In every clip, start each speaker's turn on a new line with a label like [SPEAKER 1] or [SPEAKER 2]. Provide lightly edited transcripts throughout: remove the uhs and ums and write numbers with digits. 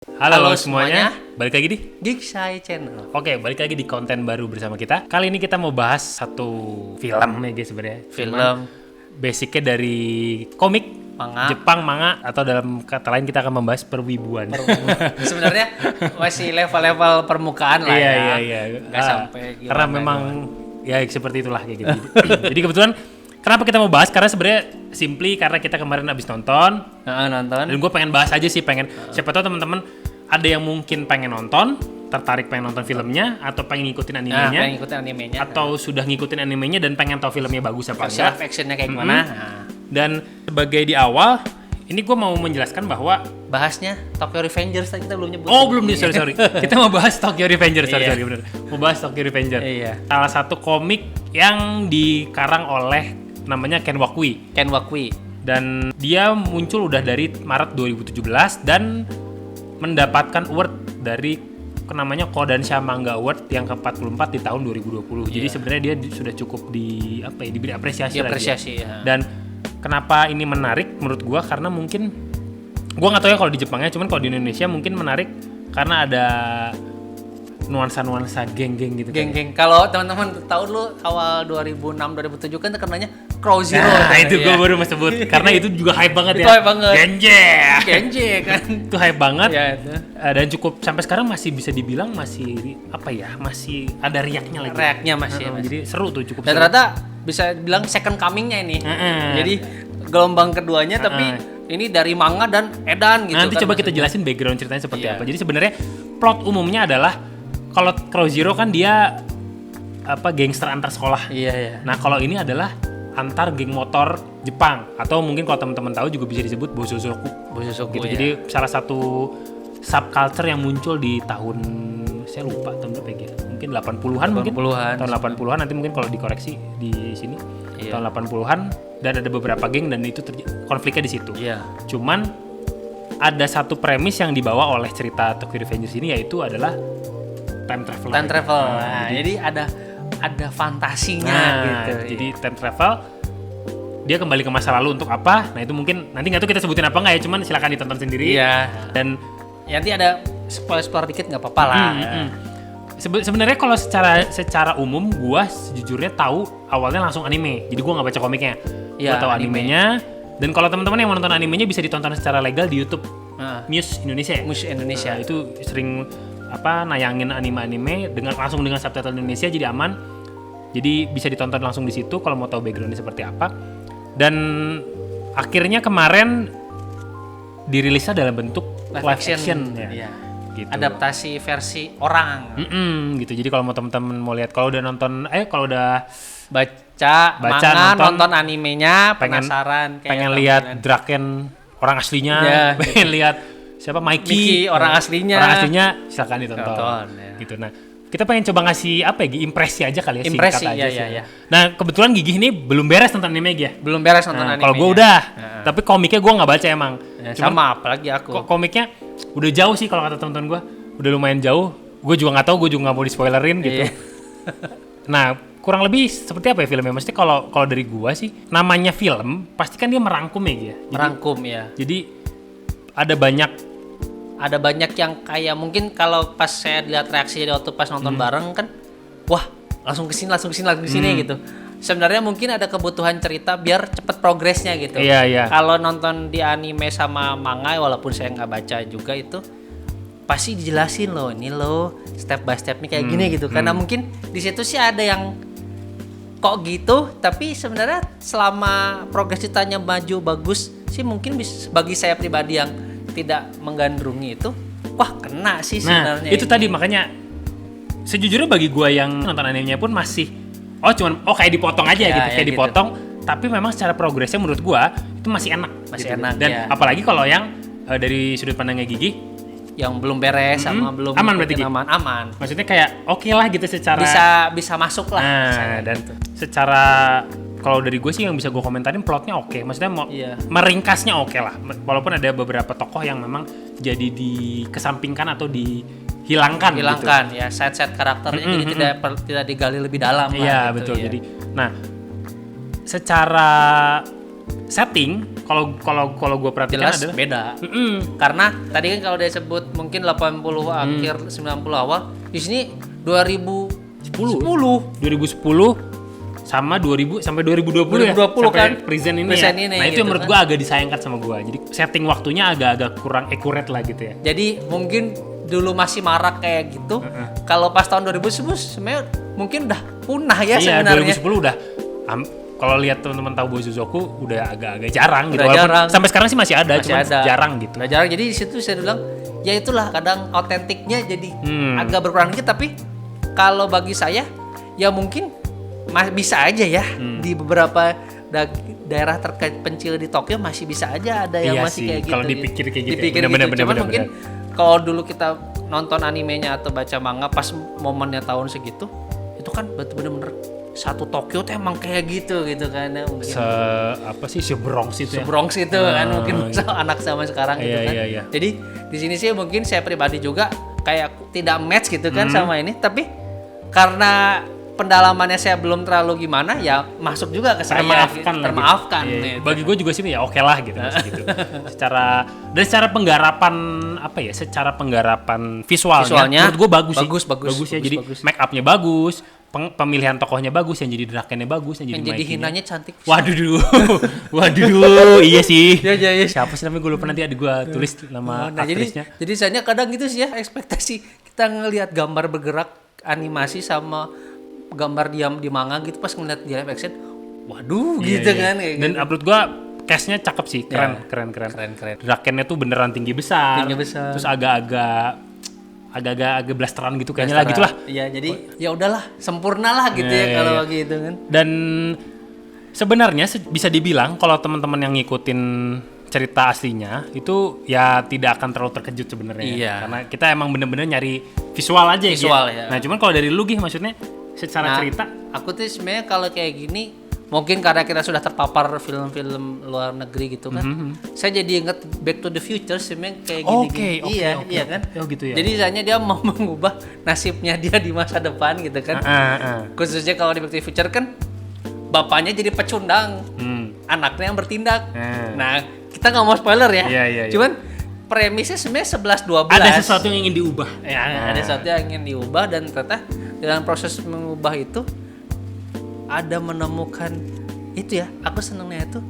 [SPEAKER 1] Halo semuanya, balik lagi di
[SPEAKER 2] Geeksai Channel.
[SPEAKER 1] Oke, balik lagi di konten baru bersama kita. Kali ini kita mau bahas satu film ya guys sebenarnya.
[SPEAKER 2] Film
[SPEAKER 1] Basicnya dari komik
[SPEAKER 2] manga.
[SPEAKER 1] Jepang manga, atau dalam kata lain kita akan membahas perwibuan.
[SPEAKER 2] Sebenarnya masih level-level permukaan lah ya.
[SPEAKER 1] Iya.
[SPEAKER 2] Nggak sampai gimana
[SPEAKER 1] karena memang ya seperti itulah kayak gitu. Jadi kebetulan kenapa kita mau bahas, karena sebenarnya simply karena kita kemarin habis nonton.
[SPEAKER 2] Nonton.
[SPEAKER 1] Dan gue pengen bahas aja sih, siapa tahu teman-teman ada yang mungkin pengen nonton, tertarik pengen nonton filmnya, atau pengen ngikutin animenya,
[SPEAKER 2] pengen ngikutin animenya,
[SPEAKER 1] atau sudah ngikutin animenya dan pengen tahu filmnya bagus apa enggak,
[SPEAKER 2] live actionnya kayak gimana.
[SPEAKER 1] Dan sebagai di awal, ini gue mau menjelaskan bahwa
[SPEAKER 2] bahasnya Tokyo Revengers tadi kita belum nyebut.
[SPEAKER 1] oh belum nih, sorry. Kita mau bahas Tokyo Revengers, sorry bener. Mau bahas Tokyo Revengers.
[SPEAKER 2] Iya.
[SPEAKER 1] Salah satu komik yang dikarang oleh namanya Ken Wakui. Dan dia muncul udah dari Maret 2017 dan mendapatkan award dari namanya Kodansha Manga Award yang ke-44 di tahun 2020. Jadi sebenarnya dia sudah cukup diberi apresiasi lagi.
[SPEAKER 2] Ya.
[SPEAKER 1] Dan kenapa ini menarik menurut gua, karena mungkin gua nggak tahu ya kalau di Jepangnya, cuman kalau di Indonesia mungkin menarik karena ada nuansa-nuansa geng-geng gitu.
[SPEAKER 2] Geng-geng. Kalau teman-teman tahu dulu awal 2006 2007 kan terkenalnya Crow Zero.
[SPEAKER 1] Nah, itu gue baru mau sebut karena itu juga hype banget ya.
[SPEAKER 2] Itu hype banget.
[SPEAKER 1] Genje
[SPEAKER 2] kan.
[SPEAKER 1] Itu hype banget.
[SPEAKER 2] Ya, itu.
[SPEAKER 1] Dan cukup sampai sekarang masih bisa dibilang masih masih ada riaknya lagi.
[SPEAKER 2] Reaknya masih.
[SPEAKER 1] Jadi seru tuh, cukup
[SPEAKER 2] Dan
[SPEAKER 1] seru.
[SPEAKER 2] ternyata bisa bilang second coming-nya ini. Jadi gelombang keduanya tapi ini dari manga dan edan gitu.
[SPEAKER 1] Nanti
[SPEAKER 2] kan
[SPEAKER 1] coba kita jelasin background ceritanya seperti
[SPEAKER 2] Iya.
[SPEAKER 1] apa. Jadi sebenarnya plot umumnya adalah kalau Crow Zero kan dia gangster antar sekolah.
[SPEAKER 2] Iya.
[SPEAKER 1] Nah, kalau ini adalah antar geng motor Jepang, atau mungkin kalau teman-teman tahu juga bisa disebut Bosozoku gitu.
[SPEAKER 2] Ya.
[SPEAKER 1] Jadi salah satu subculture yang muncul di tahun, saya lupa tahun berapa ya, mungkin 80-an mungkin. Tahun 80-an, nanti mungkin kalau dikoreksi di sini.
[SPEAKER 2] Iya.
[SPEAKER 1] Tahun 80-an, dan ada beberapa geng dan itu konfliknya di situ.
[SPEAKER 2] Iya.
[SPEAKER 1] Cuman ada satu premis yang dibawa oleh cerita Tokyo Revengers ini, yaitu adalah time travel.
[SPEAKER 2] Nah, jadi ada fantasinya gitu.
[SPEAKER 1] Jadi time travel, dia kembali ke masa lalu untuk apa? Nah itu mungkin nanti nggak tahu kita sebutin apa nggak ya, cuman silakan ditonton sendiri.
[SPEAKER 2] Iya.
[SPEAKER 1] Dan
[SPEAKER 2] nanti ada spoiler dikit nggak apa-apa lah.
[SPEAKER 1] Sebenarnya kalau secara umum, gua sejujurnya tahu awalnya langsung anime. Jadi gua nggak baca komiknya.
[SPEAKER 2] Iya,
[SPEAKER 1] Gua tahu animenya. Dan kalau teman-teman yang mau nonton animenya bisa ditonton secara legal di YouTube Muse Indonesia.
[SPEAKER 2] Muse Indonesia.
[SPEAKER 1] Itu sering nayangin anime langsung dengan subtitle Indonesia, jadi aman. Jadi bisa ditonton langsung di situ kalau mau tahu backgroundnya seperti apa. Dan akhirnya kemarin dirilisnya dalam bentuk live action ya.
[SPEAKER 2] Iya.
[SPEAKER 1] Gitu.
[SPEAKER 2] Adaptasi versi orang.
[SPEAKER 1] Gitu. Jadi kalau mau teman-teman mau lihat, kalau udah nonton kalau udah
[SPEAKER 2] baca manga, nonton animenya, penasaran
[SPEAKER 1] pengen lihat Draken orang aslinya, pengen lihat siapa Mikey
[SPEAKER 2] orang aslinya
[SPEAKER 1] silakan ditonton.
[SPEAKER 2] Ya.
[SPEAKER 1] Gitu. Nah, kita pengen coba ngasih impresi aja kali ya,
[SPEAKER 2] impresi,
[SPEAKER 1] singkat aja sih.
[SPEAKER 2] Iya.
[SPEAKER 1] Nah, kebetulan Gigi ini belum beres nonton anime ya.
[SPEAKER 2] Belum beres nonton animenya.
[SPEAKER 1] Kalau gue udah, tapi komiknya gue nggak baca emang.
[SPEAKER 2] Ya, sama apalagi aku.
[SPEAKER 1] Komiknya udah jauh sih kalau kata teman-teman gue, udah lumayan jauh. Gue juga nggak tahu, gue juga nggak mau di spoilerin gitu. Nah, kurang lebih seperti apa ya filmnya? Mesti kalau dari gue sih, namanya film pasti kan dia merangkum ya.
[SPEAKER 2] Merangkum ya.
[SPEAKER 1] Jadi ada banyak
[SPEAKER 2] yang kayak mungkin kalau pas saya lihat reaksi dia waktu pas nonton bareng kan, wah langsung kesini gitu. Sebenarnya mungkin ada kebutuhan cerita biar cepet progresnya gitu.
[SPEAKER 1] Iya.
[SPEAKER 2] Kalau nonton di anime sama manga, walaupun saya nggak baca juga, itu pasti dijelasin loh, ini loh step by stepnya kayak gini gitu. Karena mungkin di situ sih ada yang kok gitu, tapi sebenarnya selama progres ceritanya maju bagus sih, mungkin bagi saya pribadi yang tidak menggandrungi itu, wah kena sih sebenarnya.
[SPEAKER 1] Nah, itu tadi makanya sejujurnya bagi gua yang nonton animenya pun masih kayak dipotong aja gitu, kayak dipotong, tapi memang secara progresnya menurut gua itu masih enak. Dan apalagi kalau yang dari sudut pandangnya Gigi
[SPEAKER 2] yang belum beres sama belum
[SPEAKER 1] aman, berarti
[SPEAKER 2] aman.
[SPEAKER 1] Maksudnya kayak oke lah gitu, secara
[SPEAKER 2] bisa masuk lah.
[SPEAKER 1] Nah, dan gitu. Secara kalau dari gue sih yang bisa gue komentarin plotnya oke. Maksudnya meringkasnya oke lah. Walaupun ada beberapa tokoh yang memang jadi dikesampingkan atau dihilangkan gitu.
[SPEAKER 2] Ya, set karakternya jadi tidak digali lebih dalam
[SPEAKER 1] lah. Iya, betul. Ya. Jadi secara setting kalau gue perhatikan
[SPEAKER 2] jelas
[SPEAKER 1] adalah
[SPEAKER 2] beda. Karena tadi kan kalau dia sebut mungkin 80 akhir 90 awal, di sini 2010
[SPEAKER 1] sama 2000 sampai 2020 ya.
[SPEAKER 2] 2020 kan
[SPEAKER 1] present ini
[SPEAKER 2] present
[SPEAKER 1] ya.
[SPEAKER 2] ini
[SPEAKER 1] Nah, itu
[SPEAKER 2] gitu
[SPEAKER 1] menurut
[SPEAKER 2] kan.
[SPEAKER 1] gue agak disayangkan sama gue. Jadi setting waktunya agak-agak kurang accurate lah gitu ya.
[SPEAKER 2] Jadi mungkin dulu masih marak kayak gitu. Kalau pas tahun 2010 sebenarnya mungkin udah punah ya
[SPEAKER 1] Iya,
[SPEAKER 2] sebenarnya.
[SPEAKER 1] 2010 udah kalau lihat teman-teman tahu Boy Suzoku udah agak-agak jarang gitu.
[SPEAKER 2] Udah
[SPEAKER 1] Walaupun
[SPEAKER 2] jarang.
[SPEAKER 1] sampai sekarang sih masih ada,
[SPEAKER 2] Masih
[SPEAKER 1] cuman
[SPEAKER 2] ada.
[SPEAKER 1] jarang gitu.
[SPEAKER 2] Udah jarang. Jadi di situ saya bilang ya itulah kadang autentiknya jadi agak berkurang dikit, tapi kalau bagi saya ya mungkin bisa aja ya di beberapa daerah terpencil di Tokyo masih bisa aja ada yang
[SPEAKER 1] Iya
[SPEAKER 2] masih
[SPEAKER 1] sih,
[SPEAKER 2] kayak gitu.
[SPEAKER 1] kalau dipikir kayak gitu ya.
[SPEAKER 2] Dipikir
[SPEAKER 1] Bener,
[SPEAKER 2] gitu.
[SPEAKER 1] bener,
[SPEAKER 2] Cuman
[SPEAKER 1] bener,
[SPEAKER 2] mungkin kalau dulu kita nonton animenya atau baca manga pas momennya tahun segitu, itu kan bener-bener satu Tokyo tuh emang kayak gitu kan ya, mungkin
[SPEAKER 1] Bronx itu ya.
[SPEAKER 2] Bronx itu kan mungkin anak sama sekarang gitu
[SPEAKER 1] Iya,
[SPEAKER 2] kan.
[SPEAKER 1] iya, iya.
[SPEAKER 2] Jadi di sini sih mungkin saya pribadi juga kayak tidak match gitu kan sama ini, tapi karena pendalamannya saya belum terlalu gimana ya masuk juga ke saya termaafkan.
[SPEAKER 1] Iya,
[SPEAKER 2] Gitu.
[SPEAKER 1] bagi gue juga sih ya oke lah gitu masih gitu. secara penggarapan visualnya menurut gue bagus ya. Jadi make upnya bagus, pemilihan tokohnya bagus, yang jadi drakennya bagus, yang jadi
[SPEAKER 2] hinanya cantik.
[SPEAKER 1] Waduh, iya sih.
[SPEAKER 2] Iya.
[SPEAKER 1] Siapa sih namanya gue lupa, nanti ada gue tulis nama aktrisnya.
[SPEAKER 2] Jadi saya kadang gitu sih ya, ekspektasi kita ngelihat gambar bergerak animasi sama gambar diam di manga gitu, pas ngeliat di live action, waduh gitu kan. Kayak
[SPEAKER 1] Dan
[SPEAKER 2] gitu.
[SPEAKER 1] menurut gua cast-nya cakep sih, keren. Drakennya tuh beneran tinggi besar. Terus agak-agak blasteran gitu kayaknya lah gitulah.
[SPEAKER 2] Iya, jadi ya udahlah, sempurna lah gitu kalau gitu kan.
[SPEAKER 1] Dan sebenarnya bisa dibilang kalau teman-teman yang ngikutin cerita aslinya itu ya tidak akan terlalu terkejut sebenarnya.
[SPEAKER 2] Iya.
[SPEAKER 1] Karena kita emang bener-bener nyari visual aja
[SPEAKER 2] ya.
[SPEAKER 1] Nah, cuman kalau dari lu Gih, maksudnya secara cerita
[SPEAKER 2] aku tuh sebenarnya kalau kayak gini mungkin karena kita sudah terpapar film-film luar negeri gitu kan, saya jadi inget Back to the Future sebenarnya kayak gini. Iya kan.
[SPEAKER 1] Oh gitu ya.
[SPEAKER 2] Jadi misalnya dia mau mengubah nasibnya dia di masa depan gitu kan. Khususnya kalau di Back to the Future kan bapaknya jadi pecundang, anaknya yang bertindak. Nah, kita nggak mau spoiler ya.
[SPEAKER 1] Iya.
[SPEAKER 2] Cuman premisnya sebenarnya 11-12.
[SPEAKER 1] Ada sesuatu yang ingin diubah.
[SPEAKER 2] Ya, ada sesuatu yang ingin diubah, dan ternyata dalam proses mengubah itu ada menemukan itu ya. Aku senengnya itu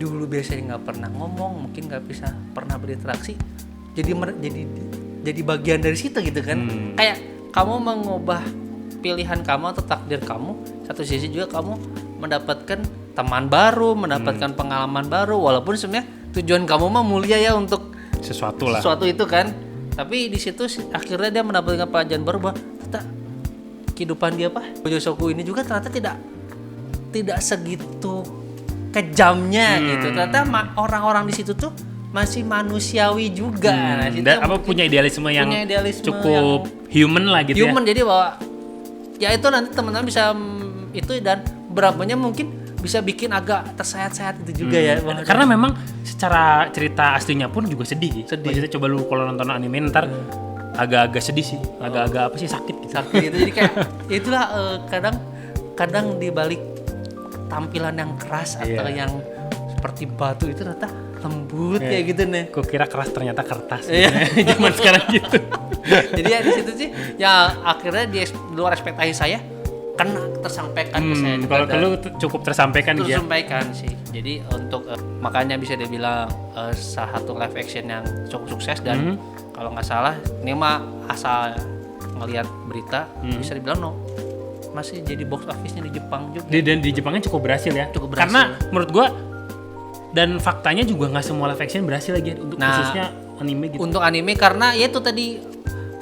[SPEAKER 2] dulu biasanya nggak pernah ngomong, mungkin nggak bisa pernah berinteraksi, jadi bagian dari situ gitu kan. Kayak kamu mengubah pilihan kamu atau takdir kamu, satu sisi juga kamu mendapatkan teman baru, mendapatkan pengalaman baru, walaupun sebenarnya tujuan kamu mah mulia ya untuk sesuatu itu kan. Tapi di situ akhirnya dia mendapatkan pelajaran baru bahwa ternyata kehidupan dia Yosoku ini juga ternyata tidak segitu kejamnya gitu. Ternyata orang-orang di situ tuh masih manusiawi juga. Nah,
[SPEAKER 1] dan punya idealisme yang cukup human lah gitu
[SPEAKER 2] human, jadi bahwa ya itu nanti teman-teman bisa itu, dan berapanya mungkin bisa bikin agak tersayat-sayat itu juga ya.
[SPEAKER 1] Karena memang secara cerita aslinya pun juga sedih. Maksudnya coba lu kalau nonton anime ntar agak-agak sedih sih, agak-agak sakit
[SPEAKER 2] gitu. Jadi kayak itulah kadang di balik tampilan yang keras atau yang seperti batu itu ternyata lembut kayak gitu nih.
[SPEAKER 1] Kok kira keras ternyata kertas. Zaman sekarang gitu.
[SPEAKER 2] Jadi ya di situ sih ya akhirnya di luar ekspektasi saya kan tersampaikan ke saya.
[SPEAKER 1] Kalau lu cukup tersampaikan dia.
[SPEAKER 2] Tersampaikan sih. Jadi untuk makanya bisa dibilang salah satu live action yang cukup sukses, dan kalau nggak salah ini mah asal ngelihat berita bisa dibilang masih jadi box office-nya di Jepang juga.
[SPEAKER 1] Dan di Jepangnya cukup berhasil ya. Karena menurut gua dan faktanya juga nggak semua live action berhasil lagi untuk khususnya anime gitu.
[SPEAKER 2] Untuk anime karena ya itu tadi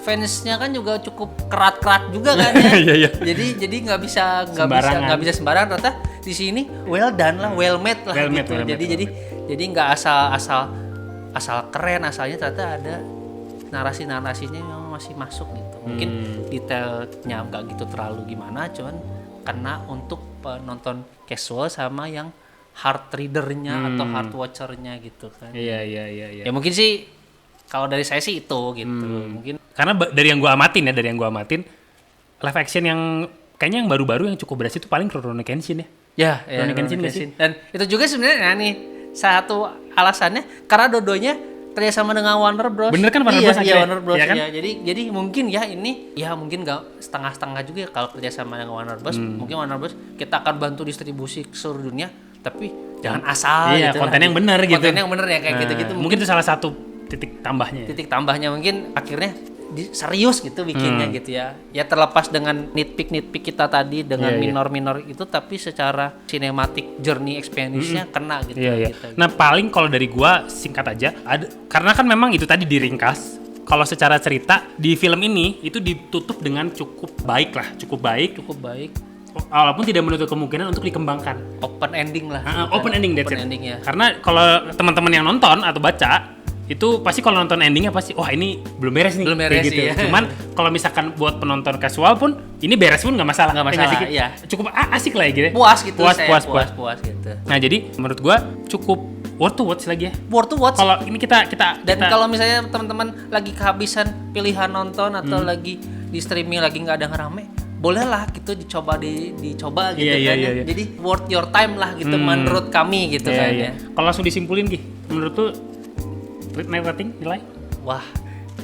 [SPEAKER 2] fansnya kan juga cukup kerat-kerat juga kan ya.
[SPEAKER 1] Iya.
[SPEAKER 2] Jadi nggak bisa sembarangan. Ternyata di sini well done lah, well made lah gitu. Jadi nggak asal keren asalnya, ternyata ada narasinya yang masih masuk gitu. Mungkin detailnya nggak gitu terlalu gimana, cuman karena untuk penonton casual sama yang hard readernya atau hard watchernya gitu kan.
[SPEAKER 1] Iya.
[SPEAKER 2] Ya mungkin sih kalau dari saya sih itu gitu. Mungkin
[SPEAKER 1] karena dari yang gua amatin live action yang kayaknya yang baru-baru yang cukup berhasil itu paling Rurouni Kenshin ya.
[SPEAKER 2] Ya, Rurouni Kenshin. Dan itu juga sebenarnya nih satu alasannya karena dua-duanya kerjasama dengan Warner Bros.
[SPEAKER 1] Bener kan Warner
[SPEAKER 2] iya,
[SPEAKER 1] Bros.
[SPEAKER 2] Iya
[SPEAKER 1] akhirnya?
[SPEAKER 2] Warner Bros.
[SPEAKER 1] Iya kan?
[SPEAKER 2] Ya. Jadi mungkin ya ini ya mungkin nggak setengah-setengah juga ya kalau kerjasama dengan Warner Bros. Mungkin Warner Bros. Kita akan bantu distribusi ke seluruh dunia, tapi jangan asal.
[SPEAKER 1] Iya,
[SPEAKER 2] gitu
[SPEAKER 1] konten
[SPEAKER 2] lah.
[SPEAKER 1] yang benar gitu.
[SPEAKER 2] Konten yang benar ya kayak gitu-gitu.
[SPEAKER 1] Mungkin itu salah satu titik tambahnya.
[SPEAKER 2] Titik tambahnya mungkin akhirnya serius gitu bikinnya gitu ya. Ya terlepas dengan nitpick kita tadi dengan minor-minor itu, tapi secara cinematic journey experience-nya kena gitu.
[SPEAKER 1] Iya.
[SPEAKER 2] Gitu.
[SPEAKER 1] Nah paling kalau dari gua singkat aja, karena kan memang itu tadi diringkas. Kalau secara cerita di film ini itu ditutup dengan cukup baik.
[SPEAKER 2] Cukup baik.
[SPEAKER 1] Walaupun tidak menutup kemungkinan untuk dikembangkan.
[SPEAKER 2] Open ending lah.
[SPEAKER 1] Open ending that's
[SPEAKER 2] open
[SPEAKER 1] it.
[SPEAKER 2] ending ya.
[SPEAKER 1] Karena kalau teman-teman yang nonton atau baca itu pasti kalau nonton endingnya pasti wah ini belum beres nih.
[SPEAKER 2] Belum beres
[SPEAKER 1] kayak gitu.
[SPEAKER 2] iya.
[SPEAKER 1] Cuman kalau misalkan buat penonton casual pun ini beres pun nggak masalah.
[SPEAKER 2] Nggak masalah,
[SPEAKER 1] nggak sih?
[SPEAKER 2] iya.
[SPEAKER 1] Cukup asik lah ya gitu.
[SPEAKER 2] Puas gitu.
[SPEAKER 1] Puas
[SPEAKER 2] gitu.
[SPEAKER 1] Nah jadi menurut gua cukup worth to watch lagi ya.
[SPEAKER 2] Worth to watch.
[SPEAKER 1] Kalau ini kita
[SPEAKER 2] Dan kalau misalnya teman-teman lagi kehabisan pilihan nonton atau lagi di streaming lagi nggak ada yang rame, bolehlah gitu dicoba dicoba gitu kan.
[SPEAKER 1] Iya.
[SPEAKER 2] Jadi worth your time lah gitu menurut kami gitu kan ya.
[SPEAKER 1] Kalau langsung disimpulin Ki, menurut tuh rating nilai?
[SPEAKER 2] Wah,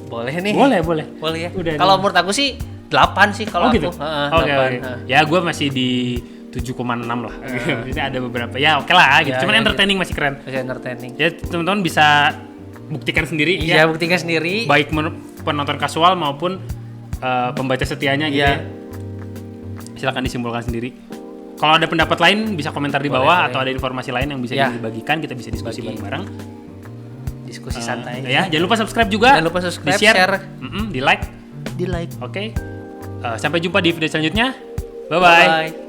[SPEAKER 2] boleh nih.
[SPEAKER 1] Boleh.
[SPEAKER 2] Boleh ya.
[SPEAKER 1] Udah.
[SPEAKER 2] Kalau menurut aku sih 8 sih kalau
[SPEAKER 1] gitu?
[SPEAKER 2] aku.
[SPEAKER 1] Oke. Ya gue masih di 7,6 lah. Jadi ada beberapa. Ya oke lah gitu. Cuman entertaining masih keren.
[SPEAKER 2] Masih entertaining.
[SPEAKER 1] Ya teman-teman bisa buktikan sendiri.
[SPEAKER 2] Iya, buktikan sendiri.
[SPEAKER 1] Baik penonton kasual maupun pembaca setianya gitu ya. Silakan disimpulkan sendiri. Kalau ada pendapat lain bisa komentar di bawah atau ada informasi lain yang bisa dibagikan, kita bisa diskusi bareng-bareng.
[SPEAKER 2] Diskusi santai.
[SPEAKER 1] Ya, jangan lupa subscribe juga.
[SPEAKER 2] Jangan lupa subscribe,
[SPEAKER 1] di share.
[SPEAKER 2] share.
[SPEAKER 1] Di like.
[SPEAKER 2] Di like.
[SPEAKER 1] Oke. Sampai jumpa di video selanjutnya. Bye-bye.